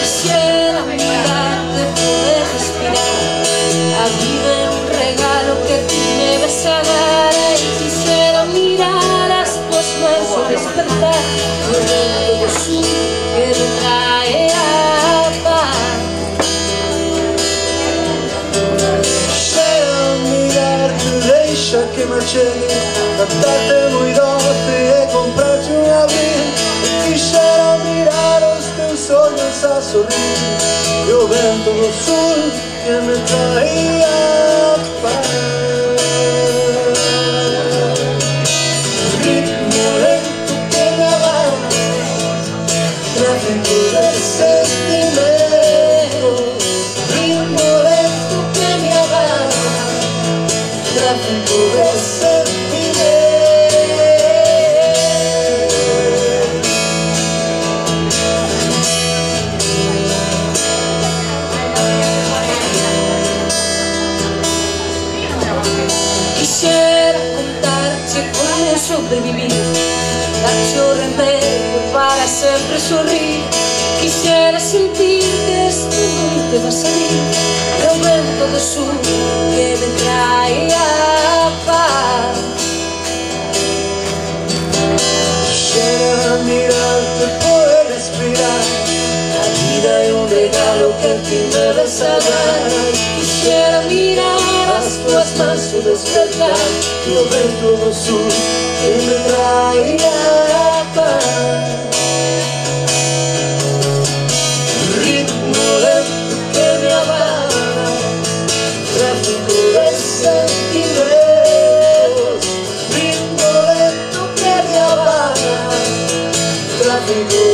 Quisiera mirarte, poder respirar. La vida es un regalo que tú me vas a dar. Y quisiera mirar a tus manos despertar. El viento sur que me trae a paz. Quisiera mirarte, deixa que me chegue, cantarte muy doce e comprarte un abril. Quisiera mirar os teus olhos a sorrir e o vento do sul que me traía paz. Ritmo lento que me abana, tráfico de sentimento. Ritmo lento que me abana, tráfico de sentimento. Quisiera contarte cómo sobrevivir, darte un remedio para siempre sonreír. Quisiera sentir que esto hoy te va a salir, el viento del sur que me trae a paz. Quisiera mirarte, poder respirar. La vida es un regalo que aquí me vas a dar. Quisiera mirar as tuas mãos e despertar E o vento do sul que me traía paz. Ritmo lento que me abana, tráfico de sentimentos. Ritmo lento que me abana, tráfico